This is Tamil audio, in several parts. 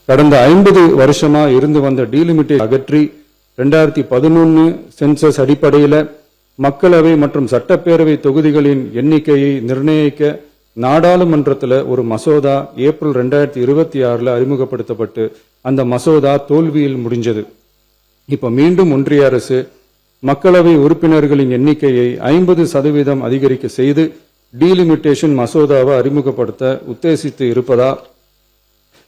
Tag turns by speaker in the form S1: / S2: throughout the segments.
S1: கடந்த 50 வருஷமா இருந்து வந்த டீலிமிட்டேஷன் அகற்றி 2011 சென்சஸ் அடிப்படையில் மக்களவை மற்றும் சட்டப்பேரவை தொகுதிகளின் எண்ணிக்கையை நிர்ணயிக்க நாடாளுமன்றத்தில் ஒரு மசோதா ஏப்ரல் 2026 அறிமுகப்படுத்தப்பட்டு அந்த மசோதா தோல்வியில் முடிஞ்சது. இப்ப மீண்டும் ஒன்றிய அரசு மக்களவை உறுப்பினர்களின் எண்ணிக்கையை 50% அதிகரிக்க செய்து டீலிமிட்டேஷன் மசோதாவை அறிமுகப்படுத்த உத்தேசித்து இருப்பதா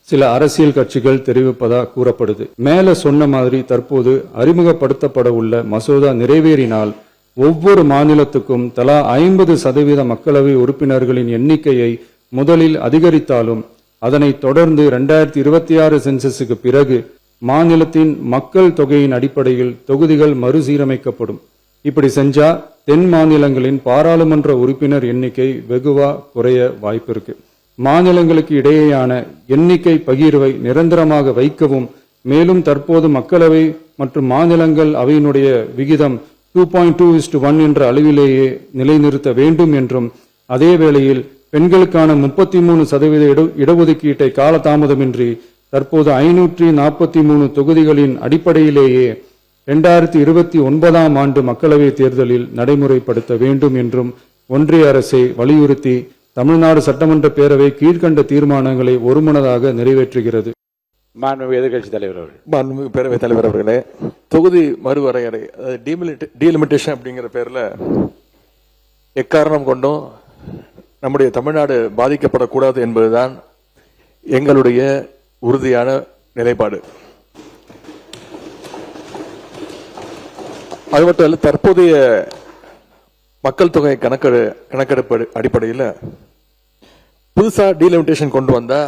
S1: சில அரசியல் கட்சிகள் தெரிவிப்பதா கூறப்படுது. மேல சொன்ன மாதிரி தற்போது அறிமுகப்படுத்தப்பட உள்ள மசோதா நிறைவேறினால் ஒவ்வொரு மாநிலத்துக்கும் தலா 50% மக்களவை உறுப்பினர்களின் எண்ணிக்கையை முதலில் அதிகரித்தாலும் அதனைத் தொடர்ந்து 2026 சென்சஸுக்கு பிறகு மாநிலத்தின் மக்கள் தொகையின் அடிப்படையில் தொகுதிகள் மறுசீரமைக்கப்படும். இப்படி செஞ்சா தென் மாநிலங்களின் பாராளுமன்ற உறுப்பினர் எண்ணிக்கை வெகுவா குறைய வாய்ப்பு இருக்கு. மாநிலங்களுக்கு இடையேயான எண்ணிக்கை பகிர்வை நிரந்தரமாக வைக்கவும், மேலும் தற்போது மக்களவை மற்றும் மாநிலங்கள் அவையினுடைய விகிதம் 2.2:1 என்ற அளவிலேயே நிலைநிறுத்த வேண்டும் என்றும், அதே வேளையில் பெண்களுக்கான 33% இடஒதுக்கீட்டை காலதாமதமின்றி தற்போது 543 தொகுதிகளின் அடிப்படையிலேயே 2029 ஆண்டு மக்களவை தேர்தலில் நடைமுறைப்படுத்த வேண்டும் என்றும் ஒன்றிய அரசை வலியுறுத்தி தமிழ்நாடு சட்டமன்ற பேரவை கீழ்கண்ட தீர்மானங்களை ஒருமனதாக நிறைவேற்றுகிறது.
S2: மாண்புமிகு எதிர்க்கட்சி தலைவர் அவர்கள். மாண்புமிகு பேரவைத் தலைவர் அவர்களே, தொகுதி மறுவரையறை டீலிமிட்டேஷன் அப்படிங்கிற பேர்ல எக்காரணம் கொண்டும் நம்முடைய தமிழ்நாடு பாதிக்கப்படக்கூடாது என்பதுதான் எங்களுடைய உறுதியான நிலைப்பாடு. அது மட்டும் இல்ல, தற்போதைய மக்கள் தொகை கணக்கெடுப்பு அடிப்படையில் புதுசா டீலிமிட்டேஷன் கொண்டு வந்தா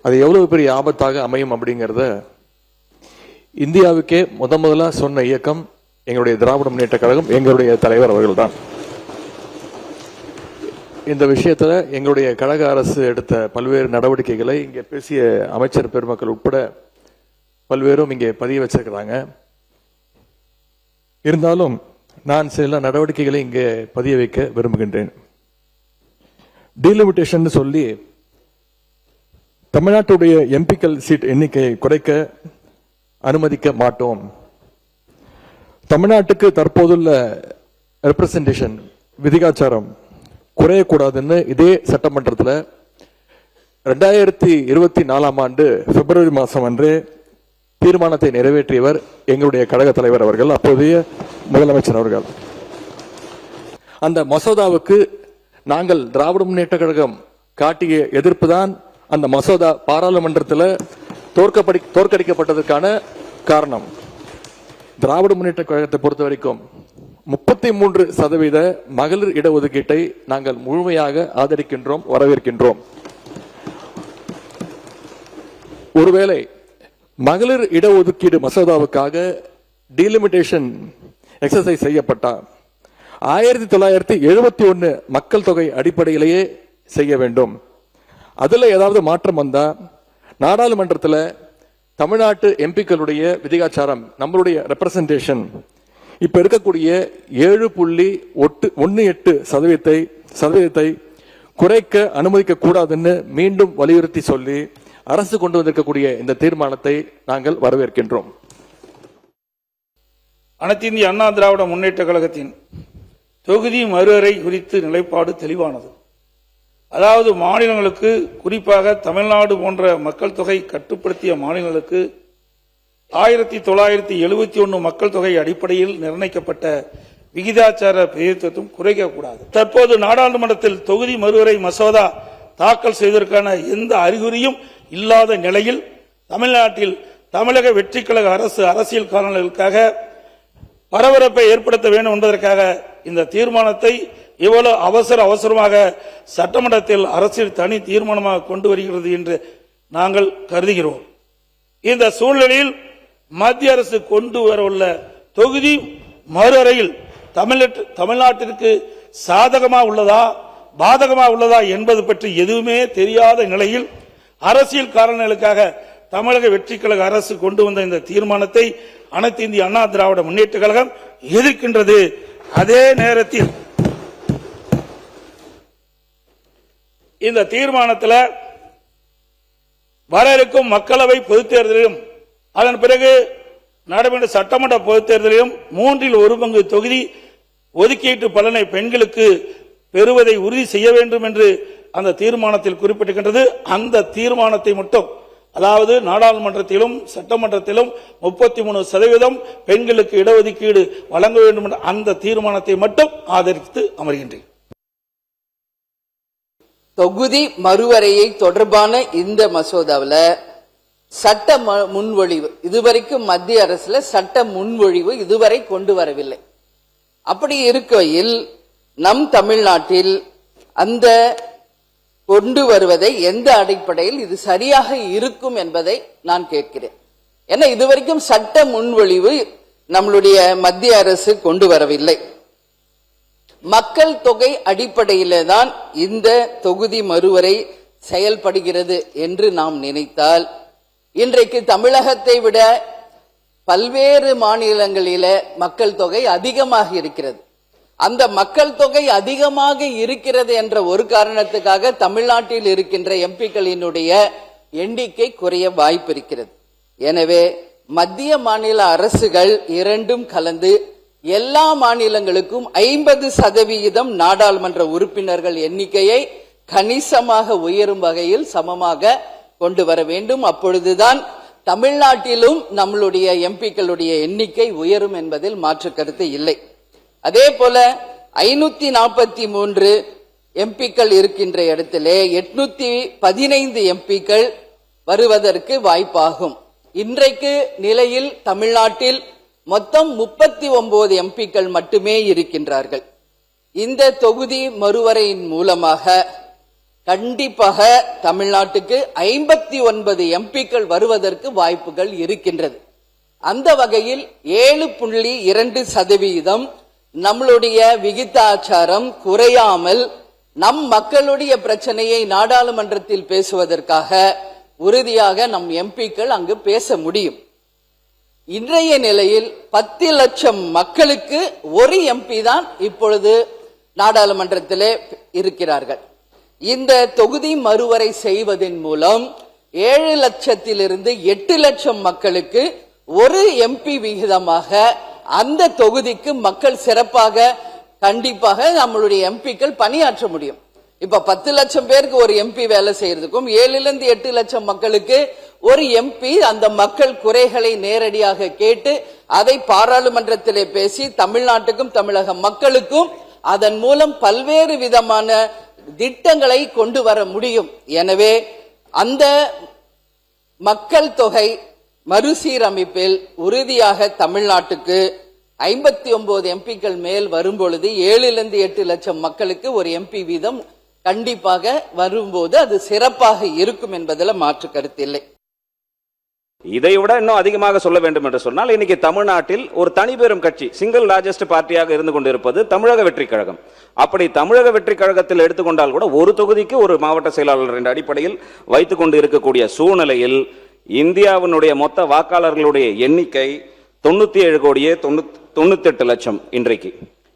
S2: அது எவ்வளவு பெரிய ஆபத்தாக அமையும் அப்படிங்கறத இந்தியாவுக்கே முதலா சொன்ன இயக்கம் எங்களுடைய திராவிட முன்னேற்ற கழகம், எங்களுடைய தலைவர் அவர்கள் தான். இந்த விஷயத்துல எங்களுடைய கழக அரசு எடுத்த பல்வேறு நடவடிக்கைகளை இங்கே பேசிய அமைச்சர் பெருமக்கள் உட்பட பல்வேறும் இங்கே பதிய வச்சிருக்கிறாங்க. இருந்தாலும் நான் சில நடவடிக்கைகளை இங்கே பதிய வைக்க விரும்புகின்றேன். டீலிமிட்டேஷன் சொல்லி தமிழ்நாட்டுடைய எம்பிக்கள் சீட் எண்ணிக்கையை குறைக்க அனுமதிக்க மாட்டோம். தமிழ்நாட்டுக்கு தற்போதுள்ள ரெப்ரசன்டேஷன் விதிகாச்சாரம் குறையக்கூடாதுன்னு இதே சட்டமன்றத்தில் 2024 ஆண்டு பிப்ரவரி மாதம் அன்று தீர்மானத்தை நிறைவேற்றியவர் எங்களுடைய கழக தலைவர் அவர்கள், அப்போதைய முதலமைச்சர் அவர்கள். அந்த மசோதாவுக்கு நாங்கள் திராவிட முன்னேற்ற கழகம் காட்டிய எதிர்ப்பு தான் அந்த மசோதா பாராளுமன்றத்தில் தோற்கடிக்கப்பட்டதற்கான காரணம். திராவிட முன்னேற்ற கழகத்தை பொறுத்த வரைக்கும் 33% மகளிர் இடஒதுக்கீட்டை நாங்கள் முழுமையாக ஆதரிக்கின்றோம், வரவேற்கின்றோம். ஒருவேளை மகளிர் இடஒதுக்கீடு மசோதாவுக்காக டீலிமிட்டேஷன் எக்ஸசைஸ் செய்யப்பட்டால் 1971 மக்கள் தொகை அடிப்படையிலேயே செய்ய வேண்டும். அதுல ஏதாவது மாற்றம் வந்தா நாடாளுமன்றத்தில் தமிழ்நாட்டு எம்பிக்களுடைய விதிகாச்சாரம், நம்மளுடைய ரெப்ரசன்டேஷன் இப்ப இருக்கக்கூடிய 7.18% குறைக்க அனுமதிக்க கூடாதுன்னு மீண்டும் வலியுறுத்தி சொல்லி அரசு கொண்டு வந்திருக்கக்கூடிய இந்த தீர்மானத்தை நாங்கள் வரவேற்கின்றோம்.
S3: அனைத்து இந்திய அண்ணா திராவிட முன்னேற்ற கழகத்தின் தொகுதி மறுவரை குறித்து நிலைப்பாடு தெளிவானது. அதாவது மாநிலங்களுக்கு, குறிப்பாக தமிழ்நாடு போன்ற மக்கள் தொகை கட்டுப்படுத்திய மாநிலங்களுக்கு 1971 மக்கள் தொகை அடிப்படையில் நிர்ணயிக்கப்பட்ட விகிதாச்சார பிரதிநிதித்துவம் குறைக்கக்கூடாது. தற்போது நாடாளுமன்றத்தில் தொகுதி மறுவரை மசோதா தாக்கல் செய்வதற்கான எந்த அறிகுறியும் இல்லாத நிலையில் தமிழ்நாட்டில் தமிழக வெற்றி கழக அரசு அரசியல் காரணங்களுக்காக பரபரப்பை ஏற்படுத்த வேண்டும் என்பதற்காக இந்த தீர்மானத்தை இவ்வளவு அவசரமாக சட்டமன்றத்தில் அரசியல் தனி தீர்மானமாக கொண்டு வருகிறது என்று நாங்கள் கருதுகிறோம். இந்த சூழ்நிலையில் மத்திய அரசு கொண்டு வரவுள்ள தொகுதி மறுவரையில் தமிழ்நாட்டிற்கு சாதகமாக உள்ளதா பாதகமாக உள்ளதா என்பது பற்றி எதுவுமே தெரியாத நிலையில் அரசியல் காரணங்களுக்காக தமிழக வெற்றி கழக அரசு கொண்டு வந்த இந்த தீர்மானத்தை அனைத்து இந்திய அண்ணா திராவிட முன்னேற்ற கழகம் எதிர்க்கின்றது. அதே நேரத்தில் இந்த தீர்மானத்தில் வர இருக்கும் மக்களவை பொதுத் தேர்தலிலும் அதன் பிறகு நடைபெற்ற சட்டமன்ற பொதுத் தேர்தலிலும் 1/3 தொகுதி ஒதுக்கீட்டு பலனை பெண்களுக்கு பெறுவதை உறுதி செய்ய வேண்டும் என்று அந்த தீர்மானத்தில் குறிப்பிட்டிருக்கின்றது. அந்த தீர்மானத்தை மட்டும், அதாவது நாடாளுமன்றத்திலும் சட்டமன்றத்திலும் 33% பெண்களுக்கு இடஒதுக்கீடு வழங்க வேண்டும் என்ற அந்த தீர்மானத்தை மட்டும் ஆதரித்து அமர்கின்றேன்.
S4: தொகுதி மறுவரையை தொடர்பான இந்த மசோதாவில் சட்ட முன்வழிவு இதுவரைக்கும் மத்திய அரசுல சட்ட முன்வழிவு இதுவரை கொண்டு வரவில்லை. அப்படி இருக்கையில் நம் தமிழ்நாட்டில் அந்த கொண்டு வருவதை எந்த அடிப்படையில் இது சரியாக இருக்கும் என்பதை நான் கேட்கிறேன். ஏன்னா இதுவரைக்கும் சட்ட முன்வழிவு நம்மளுடைய மத்திய அரசு கொண்டு வரவில்லை. மக்கள் தொகை அடிப்படையிலே தான் இந்த தொகுதி மறுவரை செயல்படுகிறது என்று நாம் நினைத்தால், இன்றைக்கு தமிழகத்தை விட பல்வேறு மாநிலங்களில மக்கள் தொகை அதிகமாக இருக்கிறது. அந்த மக்கள் தொகை அதிகமாக இருக்கிறது என்ற ஒரு காரணத்துக்காக தமிழ்நாட்டில் இருக்கின்ற எம்பிக்களினுடைய எண்ணிக்கை குறைய வாய்ப்பு இருக்கிறது. எனவே மத்திய மாநில அரசுகள் இரண்டும் கலந்து எல்லா மாநிலங்களுக்கும் 50% நாடாளுமன்ற உறுப்பினர்கள் எண்ணிக்கையை கணிசமாக உயரும் வகையில் சமமாக கொண்டு வர வேண்டும். அப்பொழுதுதான் தமிழ்நாட்டிலும் நம்மளுடைய எம்பிக்களுடைய எண்ணிக்கை உயரும் என்பதில் மாற்று கருத்து இல்லை. அதே போல 543 எம்பிக்கள் இருக்கின்ற இடத்திலே 815 எம்பிக்கள் வருவதற்கு வாய்ப்பாகும். இன்றைக்கு நிலையில் தமிழ்நாட்டில் மொத்தம் 39 எம்பிக்கள் மட்டுமே இருக்கின்றார்கள். இந்த தொகுதி மறுவரையின் மூலமாக கண்டிப்பாக தமிழ்நாட்டுக்கு 59 எம்பிக்கள் வருவதற்கு வாய்ப்புகள் இருக்கின்றது. அந்த வகையில் 7.2% நம்மளுடைய விகிதாச்சாரம் குறையாமல் நம் மக்களுடைய பிரச்சனையை நாடாளுமன்றத்தில் பேசுவதற்காக உறுதியாக நம் எம்பிக்கள் அங்கு பேச முடியும். இன்றைய நிலையில் 10 லட்சம் மக்களுக்கு ஒரு எம்பி தான் இப்பொழுது நாடாளுமன்றத்திலே இருக்கிறார்கள். இந்த தொகுதி மறுவரை செய்வதன் மூலம் 7 லட்சத்திலிருந்து 8 லட்சம் மக்களுக்கு ஒரு எம்பி விகிதமாக அந்த தொகுதிக்கு மக்கள் சிறப்பாக கண்டிப்பாக நம்மளுடைய எம்பிக்கள் பணியாற்ற முடியும். இப்ப 10 லட்சம் பேருக்கு ஒரு எம்பி வேலை செய்யறதுக்கும் 7லிருந்து 8 லட்சம் மக்களுக்கு ஒரு எம்பி அந்த மக்கள் குறைகளை நேரடியாக கேட்டு அதை பாராளுமன்றத்திலே பேசி தமிழ்நாட்டுக்கும் தமிழக மக்களுக்கும் அதன் மூலம் பல்வேறு விதமான திட்டங்களை கொண்டு வர முடியும். எனவே அந்த மக்கள் தொகை மறுசீரமைப்பில் உறுதியாக தமிழ்நாட்டுக்கு 59 எம்பிக்கள் மேல் வரும்பொழுது 7லிருந்து 8 லட்சம் மக்களுக்கு ஒரு எம்பி வீதம் கண்டிப்பாக வரும்போது அது சிறப்பாக இருக்கும் என்பதில் மாற்று கருத்தில்லை.
S5: இதை விட இன்னும் அதிகமாக சொல்ல வேண்டும் என்று சொன்னால், இன்னைக்கு தமிழ்நாட்டில் ஒரு தனிபெரும் கட்சி, சிங்கிள் லார்ஜஸ்ட் பார்ட்டியாக இருந்து கொண்டிருப்பது தமிழக வெற்றி கழகம். அப்படி தமிழக வெற்றி கழகத்தில் எடுத்துக்கொண்டால் கூட ஒரு தொகுதிக்கு ஒரு மாவட்ட செயலாளர் என்ற அடிப்படையில் வைத்துக் கொண்டு இருக்கக்கூடிய சூழ்நிலையில் இந்தியாவினுடைய மொத்த வாக்காளர்களுடைய எண்ணிக்கை 97,98 லட்சம் இன்றைக்கு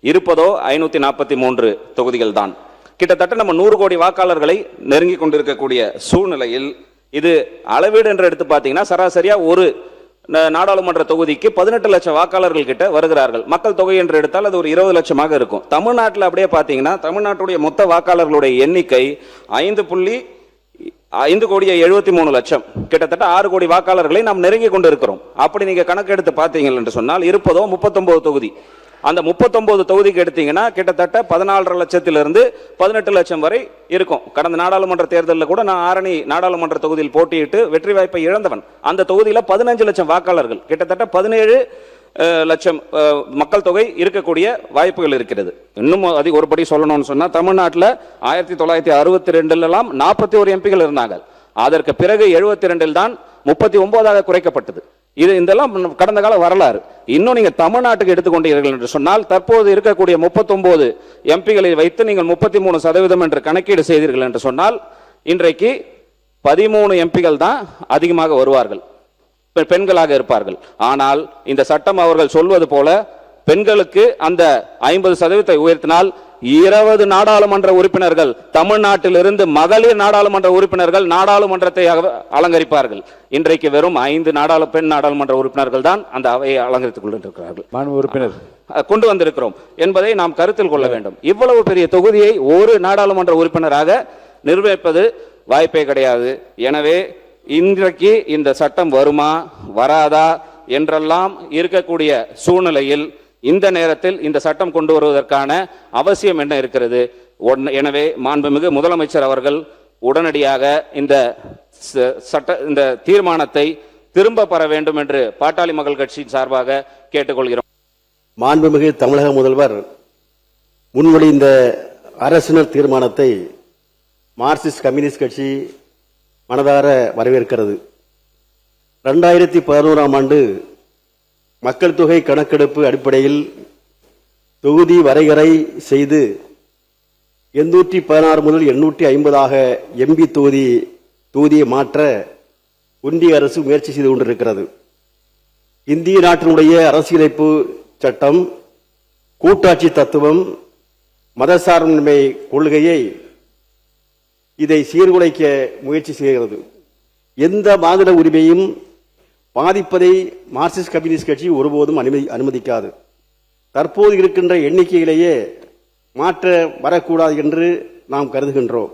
S5: இருப்பதோ 543 தொகுதிகள் தான். கிட்டத்தட்ட நம்ம 100 கோடி வாக்காளர்களை நெருங்கி கொண்டிருக்கக்கூடிய சூழ்நிலையில் இது அளவீடு என்று எடுத்து பார்த்தீங்கன்னா சராசரியா ஒரு நாடாளுமன்ற தொகுதிக்கு 18 லட்சம் வாக்காளர்கள் கிட்ட வருகிறார்கள். மக்கள் தொகை என்று எடுத்தால் அது ஒரு 20 லட்சமாக இருக்கும். தமிழ்நாட்டில் அப்படியே பார்த்தீங்கன்னா தமிழ்நாட்டுடைய மொத்த வாக்காளர்களுடைய எண்ணிக்கை 5,73 லட்சம், கிட்டத்தட்ட 6 கோடி வாக்காளர்களை நாம் நெருங்கி கொண்டு இருக்கிறோம். அப்படி நீங்க கணக்கெடுத்து பார்த்தீங்க என்று சொன்னால் இருப்பதோ 39 தொகுதி. அந்த 39 தொகுதிக்கு எடுத்தீங்கன்னா கிட்டத்தட்ட 14.5 லட்சத்திலிருந்து 18 லட்சம் வரை இருக்கும். கடந்த நாடாளுமன்ற தேர்தலில் கூட நான் ஆரணி நாடாளுமன்ற தொகுதியில் போட்டியிட்டு வெற்றி வாய்ப்பை இழந்தவன். அந்த தொகுதியில் 15 லட்சம் வாக்காளர்கள், கிட்டத்தட்ட 17 லட்சம் மக்கள் தொகை இருக்கக்கூடிய வாய்ப்புகள் இருக்கிறது. இன்னும் அதிக ஒருபடி சொல்லணும்னு சொன்னா தமிழ்நாட்டில் 1962 41 எம்பிகள் இருந்தாங்க. அதற்கு பிறகு 72 தான் 39ஆக குறைக்கப்பட்டது. இதெல்லாம் கடந்த கால வரலாறு. இன்னும் நீங்க தமிழ்நாட்டுக்கு எடுத்துக்கொண்டீர்கள் என்று சொன்னால் தற்போது இருக்கக்கூடிய 39 எம்பிகளை வைத்து நீங்கள் 33% என்று கணக்கீடு செய்தீர்கள் என்று சொன்னால் இன்றைக்கு 13 எம்பிகள் தான் அதிகமாக வருவார்கள், பெண்களாக இருப்பார்கள். ஆனால் இந்த சட்டம் அவர்கள் சொல்வது போல பெண்களுக்கு அந்த 50% உயர்த்தினால் 20 நாடாளுமன்ற உறுப்பினர்கள் தமிழ்நாட்டிலிருந்து மகளிர் நாடாளுமன்ற உறுப்பினர்கள் நாடாளுமன்றத்தை அலங்கரிப்பார்கள். இன்றைக்கு வெறும் 5 பெண் நாடாளுமன்ற உறுப்பினர்கள் தான் அந்த அவையை அலங்கரித்துக் கொண்டிருக்கிறார்கள்.
S1: உறுப்பினர்
S5: கொண்டு வந்திருக்கிறோம் என்பதை நாம் கருத்தில் கொள்ள வேண்டும். இவ்வளவு பெரிய தொகுதியை ஒரு நாடாளுமன்ற உறுப்பினராக நிர்வகிப்பது வாய்ப்பே கிடையாது. எனவே இன்றைக்கு இந்த சட்டம் வருமா வராதா என்றெல்லாம் இருக்கக்கூடிய சூழ்நிலையில் இந்த நேரத்தில் இந்த சட்டம் கொண்டு வருவதற்கான அவசியம் என்ன இருக்கிறது? எனவே மாண்புமிகு முதலமைச்சர் அவர்கள் உடனடியாக இந்த தீர்மானத்தை திரும்ப பெற வேண்டும் என்று பாட்டாளி மக்கள் கட்சியின் சார்பாக கேட்டுக்கொள்கிறோம்.
S6: மாண்புமிகு தமிழக முதல்வர் முன்மொழிந்த அரசினர் தீர்மானத்தை மார்க்சிஸ்ட் கம்யூனிஸ்ட் கட்சி மனதார வரவேற்கிறது. 2011ஆம் ஆண்டு மக்கள் தொகை கணக்கெடுப்பு அடிப்படையில் தொகுதி வரையறை செய்து 816 முதல் 850ஆக எம்பி தொகுதியை மாற்ற ஒன்றிய அரசு முயற்சி செய்து கொண்டிருக்கிறது. இந்திய நாட்டினுடைய அரசியலமைப்பு சட்டம், கூட்டாட்சி தத்துவம், மதசார்பின்மை கொள்கையை இதை சீர்குலைக்க முயற்சி செய்கிறது. எந்த மாநில உரிமையும் பாதிப்பதை மார்க்சிஸ்ட் கம்யூனிஸ்ட் கட்சி ஒருபோதும் அனுமதிக்காது. தற்போது இருக்கின்ற எண்ணிக்கையிலேயே மாற்ற வரக்கூடாது என்று நாம் கருதுகின்றோம்.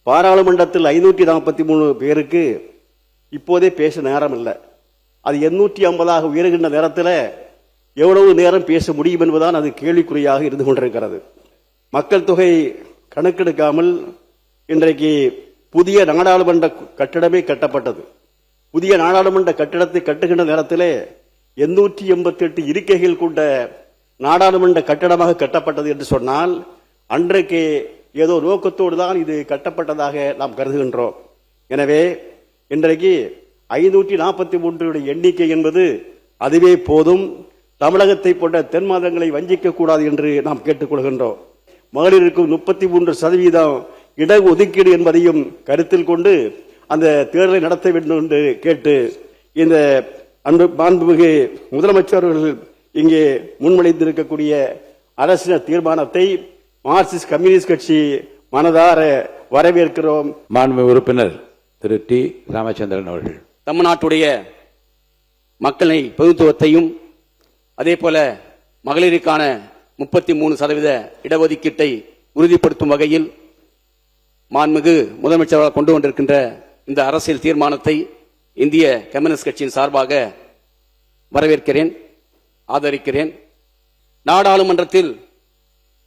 S6: பாராளுமன்றத்தில் 543 பேருக்கு இப்போதே பேச நேரம் இல்லை. அது 850ஆக உயர்கின்ற நேரத்தில் எவ்வளவு நேரம் பேச முடியும் என்பதுதான் அது கேள்விக்குறியாக இருந்து கொண்டிருக்கிறது. மக்கள் தொகை கணக்கெடுக்காமல் இன்றைக்கு புதிய நாடாளுமன்ற கட்டிடமே கட்டப்பட்டது. புதிய நாடாளுமன்ற கட்டிடத்தை கட்டுகின்ற நேரத்தில் 888 இருக்கைகள் கொண்ட நாடாளுமன்ற கட்டடமாக கட்டப்பட்டது என்று சொன்னால் அன்றைக்கு ஏதோ நோக்கத்தோடு தான் இது கட்டப்பட்டதாக நாம் கருதுகின்றோம். எனவே இன்றைக்கு 543 எண்ணிக்கை என்பது அதுவே போதும். தமிழகத்தை போன்ற தென் மாநிலங்களை வஞ்சிக்க கூடாது என்று நாம் கேட்டுக்கொள்கின்றோம். மகளிருக்கு 33% இட ஒதுக்கீடு என்பதையும் கருத்தில் கொண்டு அந்த தேர்தலை நடத்த வேண்டும் என்று கேட்டு இந்த மாண்புமிகு முதலமைச்சர்கள் இங்கே முன்மொழிந்திருக்கக்கூடிய அரசினர் தீர்மானத்தை மார்க்சிஸ்ட் கம்யூனிஸ்ட் கட்சி மனதார வரவேற்கிறோம்.
S1: மாண்புமிகு உறுப்பினர் திரு டி ராமச்சந்திரன் அவர்கள்.
S7: தமிழ்நாட்டுடைய மக்களை பிரதித்துவத்தையும் அதே போல மகளிருக்கான 33% இடஒதுக்கீட்டை உறுதிப்படுத்தும் வகையில் மாண்புமிகு முதலமைச்சர் கொண்டு வந்திருக்கின்ற இந்த அரசியல் தீர்மானத்தை இந்திய கம்யூனிஸ்ட் கட்சியின் சார்பாக வரவேற்கிறேன், ஆதரிக்கிறேன். நாடாளுமன்றத்தில்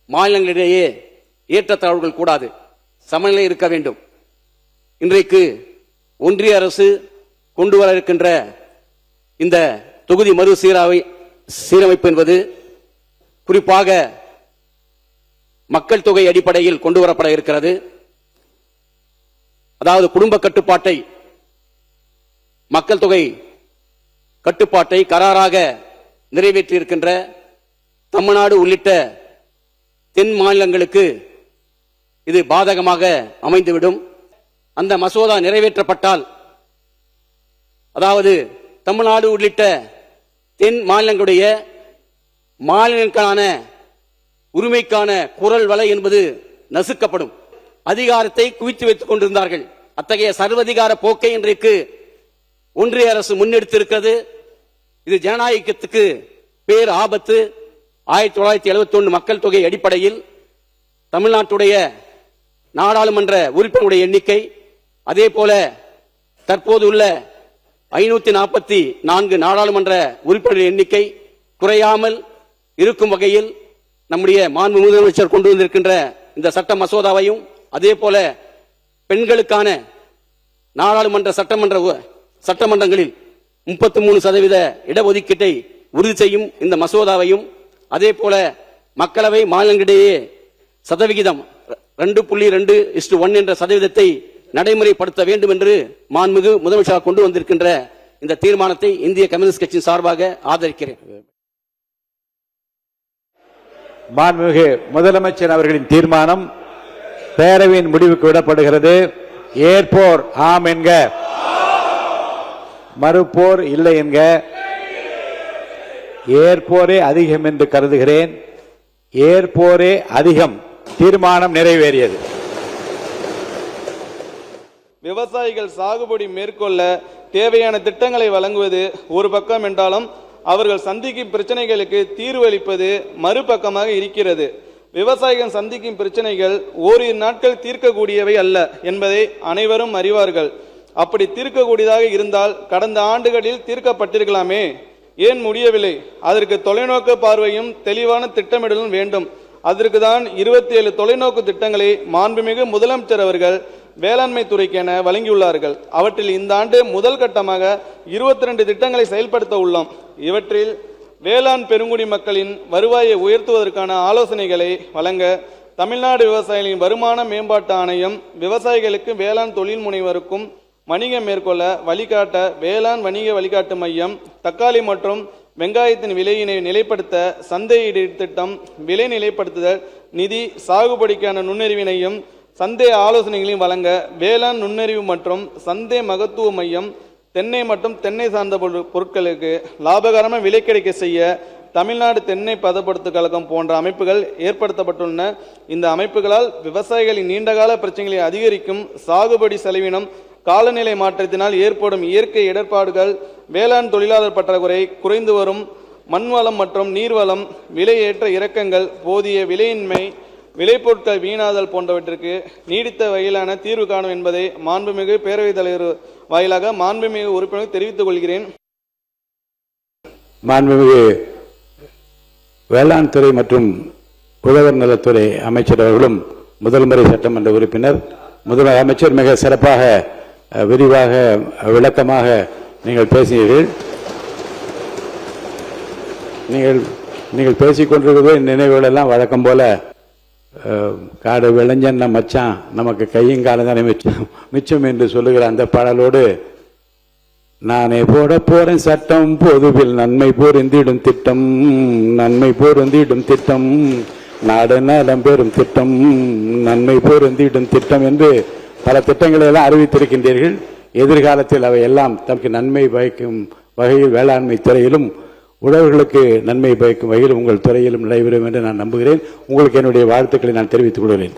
S7: மாநிலங்களிடையே ஏற்றத்தாழ்வுகள் கூடாது, சமநிலை இருக்க வேண்டும். இன்றைக்கு ஒன்றிய அரசு கொண்டு வர இருக்கின்ற இந்த தொகுதி மறு சீரமைப்பு என்பது குறிப்பாக மக்கள் தொகை அடிப்படையில் கொண்டு வரப்பட இருக்கிறது. அதாவது குடும்ப கட்டுப்பாட்டை, மக்கள் தொகை கட்டுப்பாட்டை கராராக நிறைவேற்றியிருக்கின்ற தமிழ்நாடு உள்ளிட்ட தென் மாநிலங்களுக்கு இது பாதகமாக அமைந்துவிடும். அந்த மசோதா நிறைவேற்றப்பட்டால், அதாவது தமிழ்நாடு உள்ளிட்ட தென் மாநிலங்களுடைய மாநிலங்களுக்கான உரிமைக்கான குரல் வலை என்பது நசுக்கப்படும். அதிகாரத்தை குவித்து வைத்துக் கொண்டிருந்தார்கள். அத்தகைய சர்வதிகார போக்கை இன்றைக்கு ஒன்றிய அரசு முன்னெடுத்திருக்கிறது. இது ஜனநாயகத்துக்கு பேர் ஆபத்து. 1971 மக்கள் தொகை அடிப்படையில் தமிழ்நாட்டுடைய நாடாளுமன்ற உறுப்பினருடைய எண்ணிக்கை, அதே போல தற்போது உள்ள 544 நாடாளுமன்ற உறுப்பினர்கள் எண்ணிக்கை குறையாமல் இருக்கும் வகையில் நம்முடைய மாண்பு முதலமைச்சர் கொண்டு வந்திருக்கின்ற இந்த சட்ட மசோதாவையும், அதே போல பெண்களுக்கான நாடாளுமன்ற சட்டமன்றங்களில் 33% இடஒதுக்கீட்டை உறுதி செய்யும் இந்த மசோதாவையும், அதே போல மக்களவை மாநிலங்களிடையே சதவிகிதம் 2.2:1 என்ற சதவீதத்தை நடைமுறைப்படுத்த வேண்டும் என்று மாண்புமிகு முதலமைச்சர் கொண்டு வந்திருக்கின்ற இந்த தீர்மானத்தை இந்திய கம்யூனிஸ்ட் கட்சியின் சார்பாக ஆதரிக்கிறேன்.
S8: மாண்புமிகு முதலமைச்சர் அவர்களின் தீர்மானம் பேரவையின் முடிவுக்கு விடப்படுகிறது. ஏற்போர் ஆம் என்க, மறுப்போர் இல்லை என்க. ஏற்போரே அதிகம் என்று கருதுகிறேன். ஏற்போரே அதிகம். தீர்மானம் நிறைவேறியது.
S9: விவசாயிகள் சாகுபடி மேற்கொள்ள தேவையான திட்டங்களை வழங்குவது ஒரு பக்கம் என்றாலும் அவர்கள் சந்திக்கும் பிரச்சனைகளுக்கு தீர்வு அளிப்பது மறுபக்கமாக இருக்கிறது. விவசாயிகள் சந்திக்கும் பிரச்சனைகள் ஓரிரு நாட்கள் தீர்க்கக்கூடியவை அல்ல என்பதை அனைவரும் அறிவார்கள். அப்படி தீர்க்கக்கூடியதாக இருந்தால் கடந்த ஆண்டுகளில் தீர்க்கப்பட்டிருக்கலாமே, ஏன் முடியவில்லை? அதற்கு தொலைநோக்கு பார்வையும் தெளிவான திட்டமிடலும் வேண்டும். அதற்கு தான் 27 தொலைநோக்கு திட்டங்களை மாண்புமிகு முதலமைச்சர் அவர்கள் வேளாண்மை துறைக்கென வழங்கியுள்ளார்கள். அவற்றில் இந்த ஆண்டு முதல் கட்டமாக 22 திட்டங்களை செயல்படுத்த உள்ளோம். இவற்றில் வேளாண் பெருங்குடி மக்களின் வருவாயை உயர்த்துவதற்கான ஆலோசனைகளை வழங்க தமிழ்நாடு விவசாயிகளின் வருமான மேம்பாட்டு ஆணையம், விவசாயிகளுக்கு வேளாண் தொழில் முனைவருக்கும் வணிகம் மேற்கொள்ள வழிகாட்ட வேளாண் வணிக வழிகாட்டு மையம், தக்காளி மற்றும் வெங்காயத்தின் விலையினை நிலைப்படுத்த சந்தையீடு திட்டம், விலை நிலைப்படுத்துதல் நிதி, சாகுபடிக்கான நுண்ணறிவினையும் சந்தை ஆலோசனைகளையும் வழங்க வேளாண் நுண்ணறிவு மற்றும் சந்தை மகத்துவ மையம், தென்னை மற்றும் தென்னை சார்ந்த பொருட்களுக்கு லாபகரமான விலை கிடைக்க செய்ய தமிழ்நாடு தென்னை பதப்படுத்து கழகம் போன்ற அமைப்புகள் ஏற்படுத்தப்பட்டுள்ளன. இந்த அமைப்புகளால் விவசாயிகளின் நீண்டகால பிரச்சனைகளை அதிகரிக்கும் சாகுபடி செலவினம், காலநிலை மாற்றத்தினால் ஏற்படும் இயற்கை இடர்பாடுகள், வேளாண் தொழிலாளர் பற்றாக்குறை, குறைந்து வரும் மண்வளம் மற்றும் நீர்வளம், விலையேற்ற இறக்கங்கள், போதிய விலையின்மை, விளைபொருட்கள் வீணாதல் போன்றவற்றிற்கு நீடித்த வகையிலான தீர்வு காணும் என்பதை மாண்புமிகு பேரவைத் தலைவர் வாயிலாக மாண்புமிகு உறுப்பினர் தெரிவித்துக் கொள்கிறேன்.
S8: மாண்புமிகு வேளாண் துறை மற்றும் உழவர் நலத்துறை அமைச்சர் அவர்களும் முதல்முறை சட்டமன்ற உறுப்பினர், முதல்வர் அமைச்சர் மிக சிறப்பாக விரிவாக விளக்கமாக நீங்கள் பேசினீர்கள். நீங்கள் பேசிக்கொண்டிருக்கவே நினைவுகள் எல்லாம் வழக்கம் போல காடு விளைஞ்சன்ன மச்சான் நமக்கு கையும் காலம் தானே மிச்சம் என்று சொல்லுகிற அந்த பாடலோடு நானே போட போறேன் சட்டம், பொதுவில் நன்மை பொருந்திடும் திட்டம், நன்மை பொருந்திடும் திட்டம், நாடு நலம் பெறும் திட்டம், நன்மை பொருந்திடும் திட்டம் என்று பல திட்டங்களை எல்லாம் அறிவித்திருக்கின்றீர்கள். எதிர்காலத்தில் அவை எல்லாம் தமக்கு நன்மை பயக்கும் வகையில் வேளாண்மை துறையிலும் உழவர்களுக்கு நன்மை பயக்கும் வகையில் உங்கள் துறையிலும் நடைபெறும் என்று நான் நம்புகிறேன். உங்களுக்கு என்னுடைய வாழ்த்துக்களை நான் தெரிவித்துக் கொள்கிறேன்.